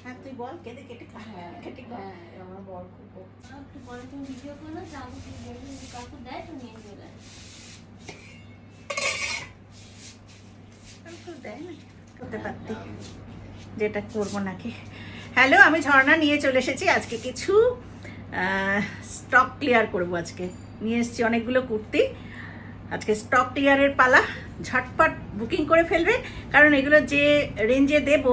হ্যাঁ তুই বল, কেটে কেটে খা। হ্যাঁ কেটে খা। হ্যাঁ, আমার বর খুব একটু পরে তুমি ভিডিও করো, যাবতীয় যেগুলো কাকু দেয় তো নিয়ে চলে আসে। করতে পারতি, যেটা করবো নাকি। হ্যালো, আমি ঝর্ণা নিয়ে চলে এসেছি আজকে কিছু স্টক ক্লিয়ার করব। আজকে নিয়ে এসেছি অনেকগুলো কুর্তি। আজকে স্টক ক্লিয়ারের পালা, ঝটপট বুকিং করে ফেলবে, কারণ এগুলো যে রেঞ্জে দেব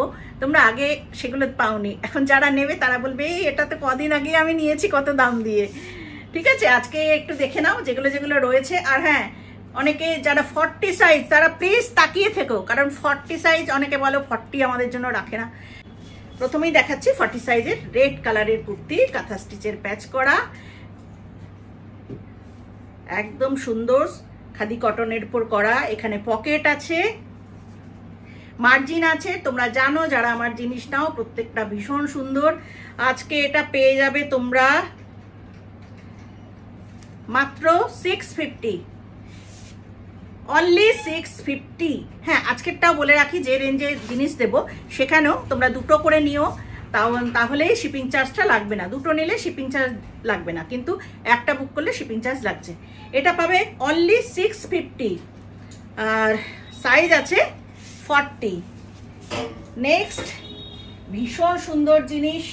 তোমরা আগে সেগুলো পাওনি। এখন যারা নেবে তারা বলবে এই এটা তো কদিন আগে আমি নিয়েছি কত দাম দিয়ে। ঠিক আছে, আজকে একটু দেখে নাও যেগুলো যেগুলো রয়েছে। আর হ্যাঁ, অনেকে যারা 40 সাইজ তারা প্লিজ তাকিয়ে থেকো, কারণ 40 সাইজ অনেকে বলো 40 আমাদের জন্য রাখে না। প্রথমেই দেখাচ্ছি 40 সাইজের রেড কালারের কুর্তি, কাঁথা স্টিচের প্যাচ করা, একদম সুন্দর খাদি কটনের উপর করা। এখানে পকেট আছে, মার্জিন আছে। তোমরা জানো যারা আমার জিনিস নাও, প্রত্যেকটা ভীষণ সুন্দর। আজকে এটা পেয়ে যাবে তোমরা মাত্র 650, অনলি 650। হ্যাঁ, আজকেরটাও বলে রাখি, যে রেঞ্জে জিনিস দেবো সেখানেও তোমরা দুটো করে নিও, তাহলে শিপিং চার্জটা লাগবে না। দুটো নিলে শিপিং চার্জ লাগবে না, কিন্তু একটা বুক করলে শিপিং চার্জ লাগছে। এটা পাবে অনলি 650, আর সাইজ আছে 40। নেক্সট, ভীষণ সুন্দর জিনিস,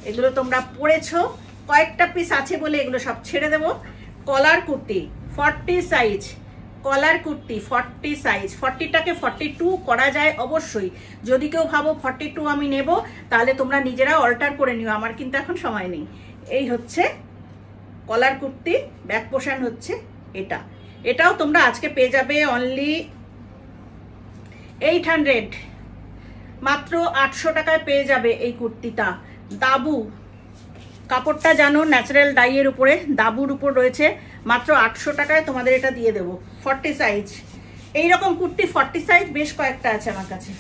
এগুলো তোমরা পরেছো, কয়েকটা পিস আছে বলে এগুলো সব ছেড়ে দেবো। কলার কুর্তি 40 সাইজ, কলার কুর্তি 40 সাইজ। 40টাকে 42 করা যায় অবশ্যই। যদি কেউ ভাবো 42 আমি নেব, তাহলে তোমরা নিজেরা অল্টার করে নিও, আমার কিন্তু এখন সময় নেই। এই হচ্ছে কলার কুর্তি, ব্যাক পোর্শন হচ্ছে এটা। এটাও তোমরা আজকে পেয়ে যাবে অনলি 800, মাত্র 800 টাকায় পেয়ে যাবে এই কুর্তিটা। দাবু কাপড়টা জানো, ন্যাচারাল ডাইয়ের উপরে, দাবুর উপর রয়েছে। মাত্র 800 টাকায় তোমাদের এটা দিয়ে দেবো। 40 সাইজ, এইরকম কুর্তি 40 সাইজ বেশ কয়েকটা আছে আমার কাছে।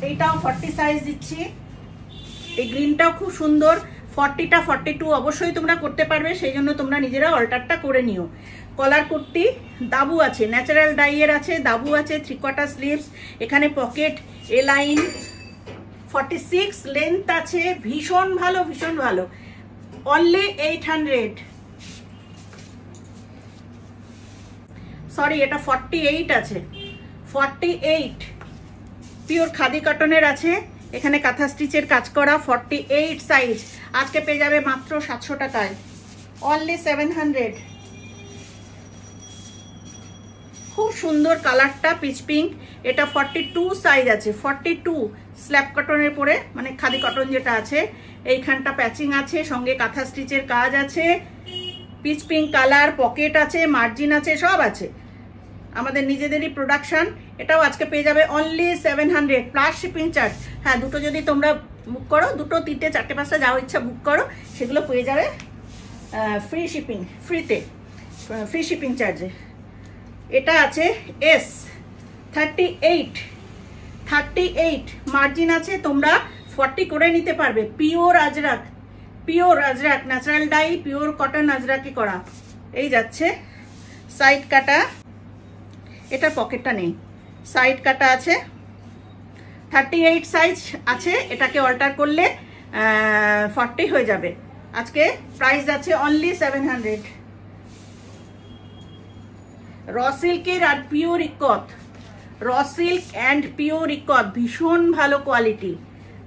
এইটাও 40 সাইজ দিচ্ছি। এই গ্রিনটাও খুব সুন্দর। 40টা 42 অবশ্যই তোমরা করতে পারবে, সেই জন্য তোমরা নিজেরা অল্টারটা করে নিও। কলার কুর্তি, দাবু আছে, ন্যাচারাল ডাইয়ের আছে, দাবু আছে, 3/4 স্লিভস, এখানে পকেট, এ লাইন, 46 লেন্থ আছে। ভীষণ ভালো, ভীষণ ভালো। অনলি 800, সরি এটা 48 আছে, 48 পিওর খাদি কটনের আছে। এখানে কাঁথা স্টিচের কাজ করা, 48 সাইজ। আজকে পেয়ে যাবে মাত্র 700 টাকায়, অনলি 700। খুব সুন্দর কালারটা, পিচ পিঙ্ক। এটা 42 সাইজ আছে, 42 স্ল্যাব কটনের পরে, মানে খাদি কটন যেটা আছে। এইখানটা প্যাচিং আছে, সঙ্গে কাঁথা স্টিচের কাজ আছে, পিচ পিঙ্ক কালার, পকেট আছে, মার্জিন আছে, সব আছে। আমাদের নিজেদেরই প্রোডাকশন। এটাও আজকে পেয়ে যাবে অনলি 700 প্লাস শিপিং চার্জ। হ্যাঁ, দুটো যদি তোমরা বুক করো, দুটো 3টে 4টে 5টা যাও ইচ্ছা বুক করো, সেগুলো পেয়ে যাবে ফ্রি শিপিং, ফ্রি শিপিং চার্জে। এটা আছে এস 38 মার্জিন আছে, তোমরা 40 করে নিতে পারবে। Pure Ajrak, natural dye, pure cotton আজরাকি করা। এই যাচ্ছে সাইড কাটা, এটা পকেটটা নেই, সাইড কাটা আছে। 38 সাইজ আছে, এটাকে অল্টার করলে 40 হয়ে যাবে। আজকে প্রাইস আছে অনলি 700। র সিল্কের আর pure ইকত, raw silk and pure ইকত, ভীষণ ভালো কোয়ালিটি।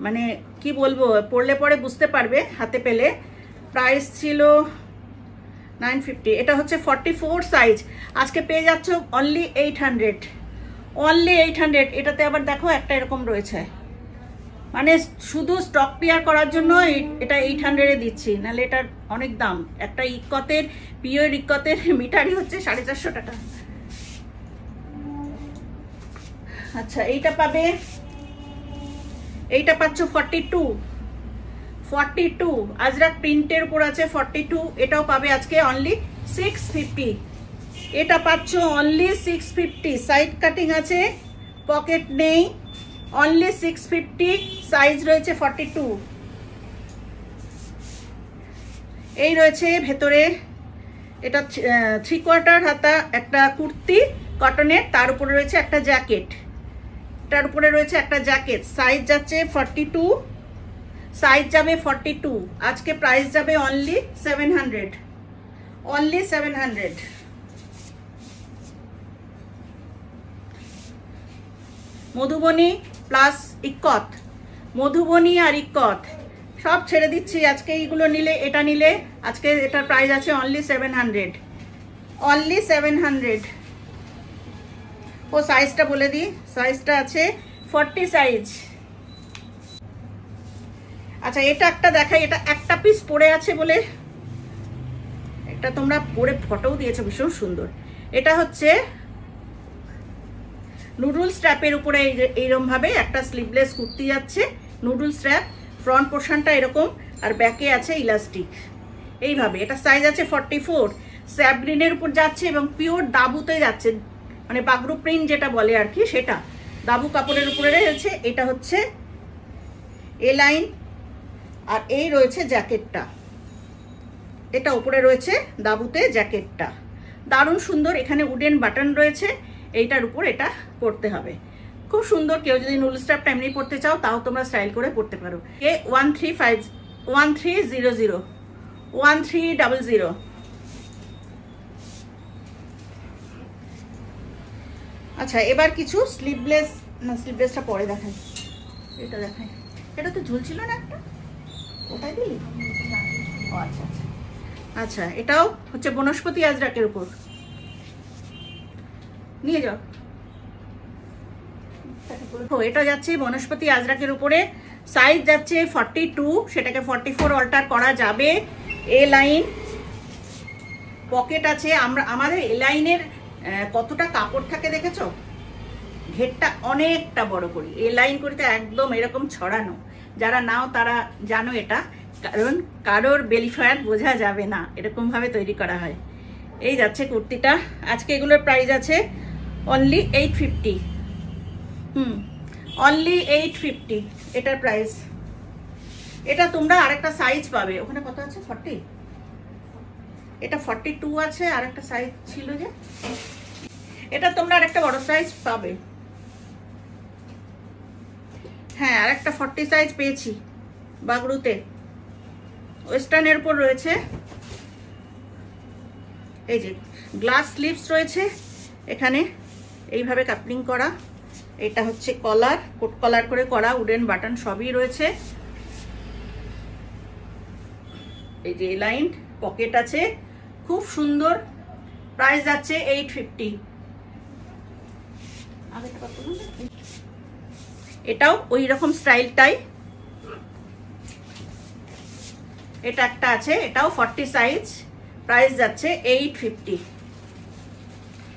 মানে কি বলবো, পরলে পরে বুঝতে পারবে হাতে পেলে। প্রাইস ছিল 950, এটা হচ্ছে 44 সাইজ। আজকে পেয়ে যাচ্ছ অনলি 800, অনলি 800। এটাতে আবার দেখো একটা এরকম রয়েছে, মানে শুধু স্টক ক্লিয়ার করার জন্য এটা 800-এ দিচ্ছি, নাহলে এটার অনেক দাম। একটা ইকতের, পিওর ইকতের মিটারই হচ্ছে 450 টাকা। আচ্ছা, এইটা পাবে, এইটা পাচ্ছ 42 আজরাক প্রিন্টের উপর আছে, 42। এটাও পাবে আজকে অনলি 650। এটা পাচ্ছ অনলি 650, সাইড কাটিং আছে, পকেট নেই, অনলি 650, সাইজ রয়েছে 42। এই রয়েছে ভেতরে, এটা 3/4 হাতা একটা কুর্তি, কটনের, তার উপরে রয়েছে একটা জ্যাকেট, তার উপরে রয়েছে একটা জ্যাকেট। সাইজ যাচ্ছে 42, সাইজ যাবে 42। আজকে প্রাইস যাবে only 700, only 700। Madhubani plus Ikat, Madhubani আর ইক্কত সব ছেড়ে দিচ্ছি আজকে। এইগুলো নিলে, এটা নিলে আজকে এটার প্রাইস আছে অনলি 700, অনলি 700। ও সাইজটা বলে দিই, সাইজটা আছে 40 সাইজ। আচ্ছা এটা একটা দেখাই, এটা একটা পিস পড়ে আছে বলে, এটা তোমরা পরে ফটোও দিয়েছো, ভীষণ সুন্দর। এটা হচ্ছে নুডল স্ট্র্যাপের উপরে এইরকম ভাবে একটা স্লিভলেস কুর্তি যাচ্ছে, নুডল স্ট্র্যাপ, ফ্রন্ট পোর্শনটা এরকম, আর ব্যাকে আছে ইলাস্টিক এইভাবে। এটা সাইজ আছে 44, স্যাপ গ্রিনের উপর যাচ্ছে এবং পিওর দাবুতে যাচ্ছে, মানে বাগরু প্রিন্ট যেটা বলে আর কি, সেটা দাবু কাপড়ের উপরে রয়েছে। এটা হচ্ছে এ লাইন, আর এই রয়েছে জ্যাকেটটা, এটা উপরে রয়েছে দাবুতে জ্যাকেটটা, দারুণ সুন্দর। এখানে উডেন বাটন রয়েছে, এইটার উপর এটা পরতে হবে, খুব সুন্দর। কেউ যদি নুডল স্ট্র্যাপটা এমনি পরতে চাও তাও তোমরা স্টাইল করে পরতে পারো। এ 1300, 1300। আচ্ছা এবার কিছু স্লিভলেস, না স্লিভলেসটা পরে দেখাই, এটা দেখাই। এটা তো ঝুলছিল না একটা, ওটাই দিলি? ও আচ্ছা আচ্ছা আচ্ছা। এটাও হচ্ছে বনস্পতি আজরাকের উপর, নিয়ে যাও। এটা যাচ্ছে বনস্পতি আজরাকের উপরে, সাইজ যাচ্ছে 42, সেটাকে 44 অল্টার করা যাবে। এ লাইন, পকেট আছে। আমাদের এ লাইনের কতটা কাপড় থাকে দেখেছো, ঘেরটা অনেকটা বড় করি, এ লাইন করিতে একদম এরকম ছড়ানো, যারা নাও তারা জানো এটা, কারণ কারোর বেলি ফ্যাট বোঝা যাবে না, এরকম ভাবে তৈরি করা হয়। এই যাচ্ছে কুর্তিটা, আজকে এগুলোর প্রাইস আছে অনলি 850, অনলি 850 এটার প্রাইস। এটা তোমরা আরেকটা সাইজ পাবে, ওখানে কত আছে 40, এটা 42 আছে, আর একটা সাইজ ছিল যে, এটা তোমরা আরেকটা বড় সাইজ পাবে। হ্যাঁ আরেকটা 40 সাইজ পেয়েছি বাগরুতে, ওয়েস্টার্নের উপর রয়েছে। এই যে গ্লাস স্লিভস রয়েছে এখানে, এইভাবে কাপলিং করা। এটা হচ্ছে কলার, কোট কলার করে করা, উডেন বাটন সবই রয়েছে। এই যে লাইন, পকেট আছে, খুব সুন্দর। প্রাইস যাচ্ছে 850। এটাও ওই রকম স্টাইলটাই, এটা একটা আছে, এটাও 40 সাইজ, প্রাইস যাচ্ছে 850,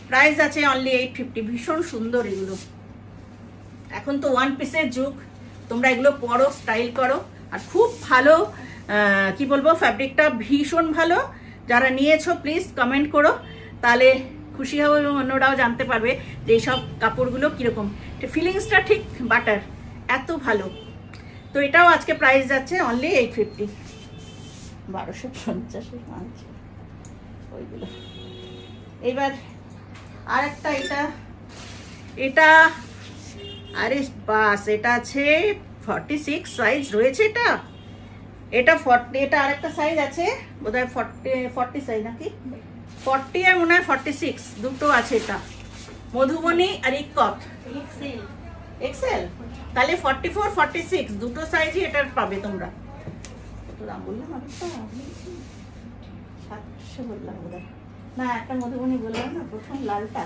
প্রাইস আছে অনলি 850। ভীষণ সুন্দর এগুলো, এখন তো ওয়ান পিসের যুগ, তোমরা এগুলো পরো, স্টাইল করো। আর খুব ভালো, কি বলবো, ফ্যাব্রিকটা ভীষণ ভালো। যারা নিয়েছো প্লিজ কমেন্ট করো, তাহলে খুশি হবো এবং অন্যরাও জানতে পারবে যে এইসব কাপড়গুলো কীরকম, ফিলিংসটা ঠিক বাটার, এত ভালো। তো এটাও আজকে প্রাইস যাচ্ছে অনলি 850, 1250 আনছে ওইগুলো। এবার আর একটা, এটা আরে বাস, এটা আছে 46 সাইজ রয়েছে। এটা 40, এটা আরেকটা সাইজ আছে বোধহয় 40 সাইজ নাকি, 40 আর মনে হয় 46, দুটো আছে। এটা মধুবনী আর ইক্কত এক্সেল, তাহলে 44 46 দুটো সাইজই এটার পাবে তোমরা। কত দাম বললাম আমি, 700 বললাম বোধহয়, না একটা মধুবনী বললাম না প্রথম, লালটা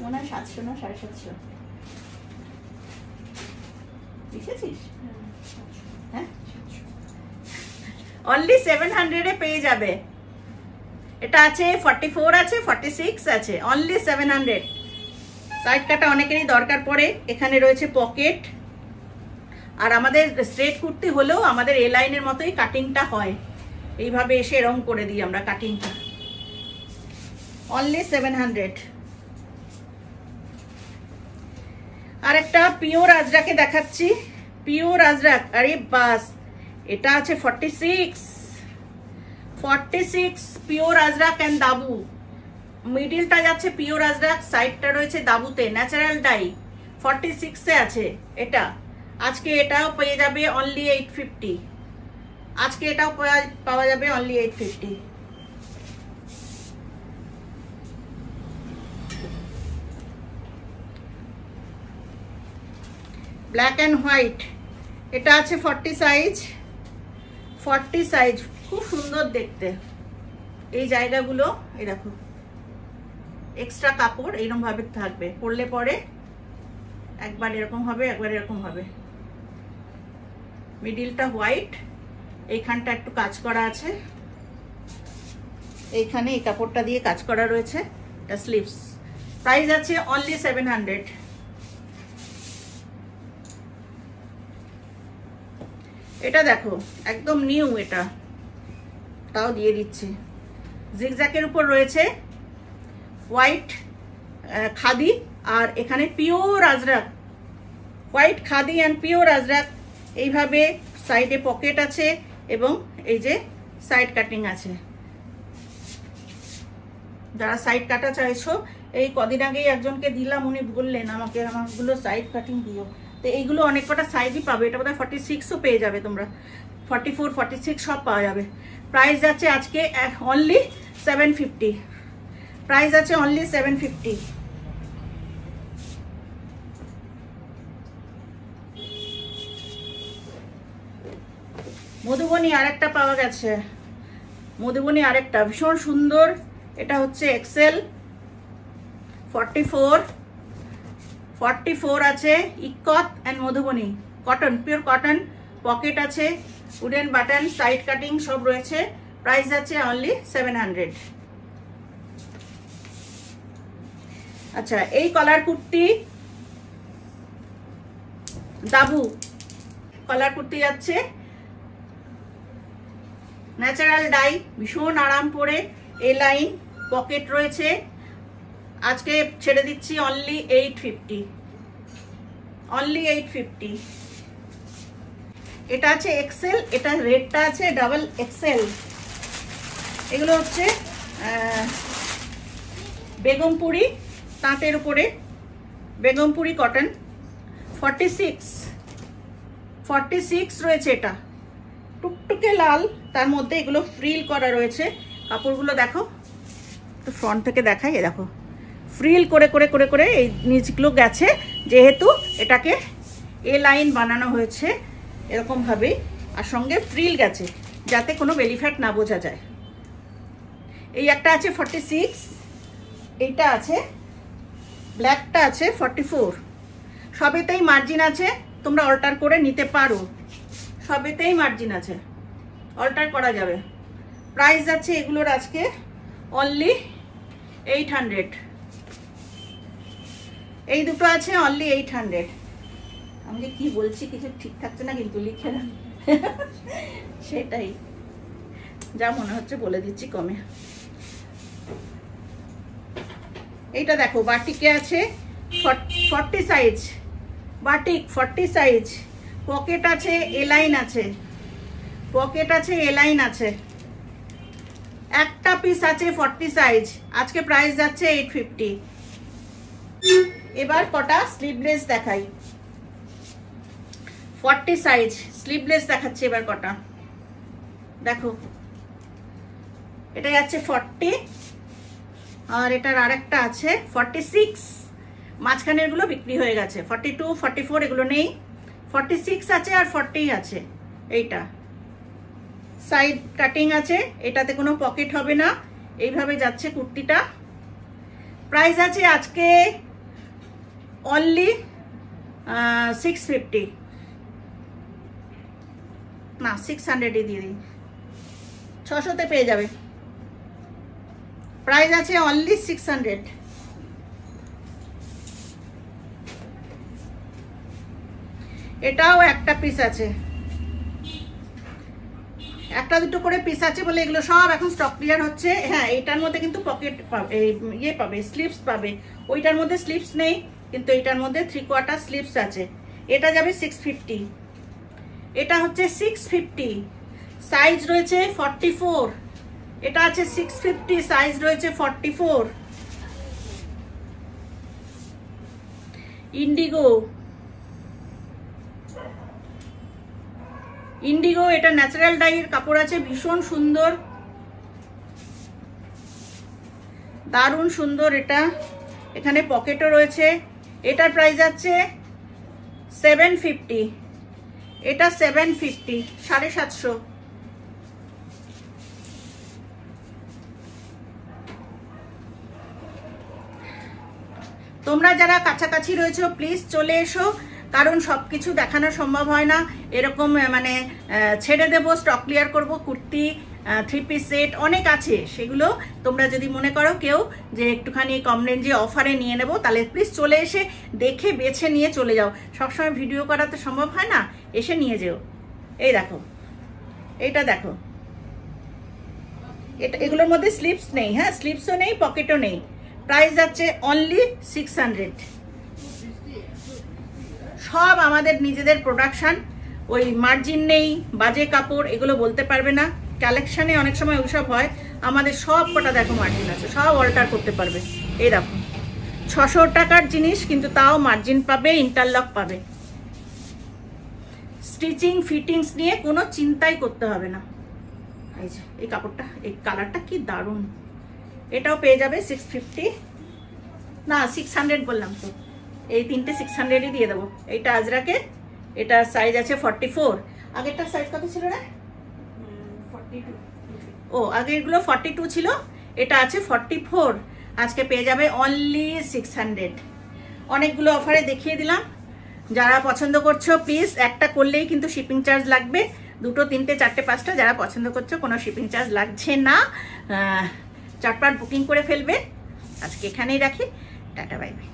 মনে হয় 700 না 750 লিখেছিস? হ্যাঁ অনলি 700 এ পেয়ে যাবে। এটা আছে 44 আছে, 46 আছে, অনলি 700। সাইড কাটা অনেকেরই দরকার পড়ে। এখানে রয়েছে পকেট, আর আমাদের স্ট্রেট কুর্তি হলেও আমাদের এ লাইনের মতোই কাটিংটা হয়, এইভাবে এসে রং করে দিই আমরা কাটিংটা। অনলি 700। আর একটা পিওর আজরাকে দেখাচ্ছি, পিওর আজরাক। আরে বাস, এটা আছে 46 পিওর আজরাক এন্ড দাবু, মিডিলটা যাচ্ছে পিওর আজরাক, সাইডটা রয়েছে দাবুতে ন্যাচারাল ডাই, 46 আছে এটা। আজকে এটাও পেয়ে যাবে অনলি 850। আজকে এটাও পাওয়া যাবে অনলি 850। ব্ল্যাক অ্যান্ড হোয়াইট, এটা আছে 40 সাইজ, 40 সাইজ, খুব সুন্দর দেখতে। এই জায়গাগুলো এই দেখো এক্সট্রা কাপড় এইরকম ভাবে থাকবে, পরলে পরে একবার এরকম হবে, একবার এরকম হবে। মিডিলটা হোয়াইট, এইখানটা একটু কাজ করা আছে, এইখানে এই কাপড়টা দিয়ে কাজ করা রয়েছে। এটা স্লিভস, প্রাইস আছে অনলি 700। এটা দেখো একদম নিউ, এটা তাও দিয়ে দিচ্ছি। জিগজ্যাকের উপর রয়েছে হোয়াইট খাদি, আর এখানে pure Ajrak, white khadi and pure Ajrak. এইভাবে সাইডে পকেট আছে এবং এই যে সাইড কাটিং আছে। যারা সাইড কাটা চাইছো, এই কদিন আগেই একজনকে দিলাম, উনি বললেন আমাকে আমারগুলো সাইড কাটিং দিও। তো এইগুলো অনেক কটা সাইজই পাবে, এটা বোধহয় 46ও পেয়ে যাবে তোমরা, 44, 46 সব পাওয়া যাবে। প্রাইস আছে আজকে অনলি 750। প্রাইস আছে অনলি 750। মধুবনী আরেকটা পাওয়া গেছে, মধুবনী আরেকটা ভীষণ সুন্দর। এটা হচ্ছে এক্সেল 44 আছে, ইকত and Madhubani cotton, pure cotton. Pocket আছে, উডেন বাটন, সাইড কাটিং সব রয়েছে। প্রাইস আছে অনলি 700। আচ্ছা, এই কলার কুর্তি, দাবু কলার কুর্তি যাচ্ছে ন্যাচারাল ডাই, ভীষণ আরাম পরে, এ লাইন পকেট রয়েছে। আজকে ছেড়ে দিচ্ছি অনলি 850, অনলি 850। এটা আছে এক্সেল, এটা রেডটা আছে ডাবল এক্সেল। এগুলো হচ্ছে বেগমপুরি তাঁতের উপরে, বেগমপুরি কটন, 46 রয়েছে। এটা টুকটুকে লাল, তার মধ্যে এগুলো ফ্রিল করা রয়েছে। কাপড়গুলো দেখো, তো ফ্রন্ট থেকে দেখাই, দেখো ফ্রিল করে করে করে করে এই নিচগুলো গেছে, যেহেতু এটাকে এ লাইন বানানো হয়েছে এরকমভাবে, আর সঙ্গে ফ্রিল গেছে যাতে কোনো বেলি ফ্যাট না বোঝা যায়। এই একটা আছে 46, এইটা আছে ব্ল্যাকটা আছে 44। সবেতেই মার্জিন আছে, তোমরা অল্টার করে নিতে পারো, সবেতেই মার্জিন আছে, অল্টার করা যাবে। প্রাইস আছে এগুলোর আজকে অনলি 800। এই দুটো আছে অনলি 800। আমি যে কি বলছি কিছু ঠিক থাকছে না, কিন্তু লিখে না সেটাই, যা মনে হচ্ছে বলে দিচ্ছি কমে। এইটা দেখো বাটিকে আছে 40 সাইজ, বাটিক 40 সাইজ। পকেট আছে, এ লাইন আছে, পকেট আছে, এ লাইন আছে। একটা পিস আছে 40 সাইজ। আজকে প্রাইস যাচ্ছে 850। এবার কটা স্লিভলেস দেখাই, 40 সাইজ স্লিভলেস দেখাচ্ছে এবার কটা। দেখো এটা যাচ্ছে 40, আর এটার আরেকটা আছে 46। মাঝখানের গুলো বিক্রি হয়ে গেছে, 42, 44 এগুলো নেই। 46 আছে আর 40 আছে। এইটা সাইড কাটিং আছে, এটাতে কোনো পকেট হবে না, এইভাবে যাচ্ছে কুর্তিটা। প্রাইস আছে আজকে অনলি 650, না 600-ই দিয়ে দিই, 600-তে পেয়ে যাবে। প্রাইস আছে অনলি 600। এটাও একটা পিস আছে, একটা দুটো করে পিস আছে বলে এগুলো সব এখন স্টক ক্লিয়ার হচ্ছে। হ্যাঁ, এইটার মধ্যে কিন্তু পকেট পাবে, ইয়ে পাবে, স্লিভস পাবে। ওইটার মধ্যে স্লিভস নেই, কিন্তু এইটার মধ্যে 3/4 স্লিভস আছে। এটা যাবে 650। এটা হচ্ছে 650, সাইজ রয়েছে 44। এটা আছে 650, সাইজ রয়েছে 44। ইন্ডিগো, ইন্ডিগো এটা ন্যাচারাল ডাইয়ের কাপড় আছে, ভীষণ সুন্দর, দারুণ সুন্দর। এটা এখানে পকেটও রয়েছে। এটার প্রাইস আছে 750, এটা 750, 750। তোমরা যারা কাছাকাছি রয়েছো প্লিজ চলে এসো, কারণ সবকিছু দেখানো সম্ভব হয় না। এরকম মানে ছেড়ে দেবো, স্টক ক্লিয়ার করবো, কুর্তি, 3 পিস সেট অনেক আছে। সেগুলো তোমরা যদি মনে করো কেউ যে একটুখানি কম রেঞ্জে অফারে নিয়ে নেবো, তাহলে প্লিজ চলে এসে দেখে বেছে নিয়ে চলে যাও। সবসময় ভিডিও করা তো সম্ভব হয় না, এসে নিয়ে যেও। এই দেখো, এইটা দেখো, এটা এগুলোর মধ্যে স্লিপস নেই, হ্যাঁ স্লিপসও নেই, পকেটও নেই। প্রাইস আছে অনলি 600। সব আমাদের নিজেদের প্রোডাকশন, ওই মার্জিন নেই, বাজে কাপড় এগুলো বলতে পারবে না। কালেকশানে অনেক সময় ওইসব হয়, আমাদের সব কটা দেখো মার্জিন আছে, সব অল্টার করতে পারবে। এই দেখো 600 টাকার জিনিস, কিন্তু তাও মার্জিন পাবে, ইন্টারলক পাবে। স্টিচিং ফিটিংস নিয়ে কোনো চিন্তাই করতে হবে না। এই যে এই কাপড়টা, এই কালারটা কি দারুণ, এটাও পেয়ে যাবে 650, না 600 বললাম তো, এই তিনটে 600-ই দিয়ে দেবো। এইটা আজরাকে, এটা সাইজ আছে 44। আগেরটার সাইজ কত ছিল রে? 42। ও আগেরগুলো 42 ছিল, এটা আছে 44। আজকে পেয়ে যাবে অনলি 600। অনেকগুলো অফারে দেখিয়ে দিলাম। যারা পছন্দ করছো প্লিজ, একটা করলেই কিন্তু শিপিং চার্জ লাগবে। 2, 3, 4, 5টা যারা পছন্দ করছো কোনো শিপিং চার্জ লাগছে না, চটপট বুকিং করে ফেলবে। আজকে এখানেই রাখি, টাটা বাই বাই।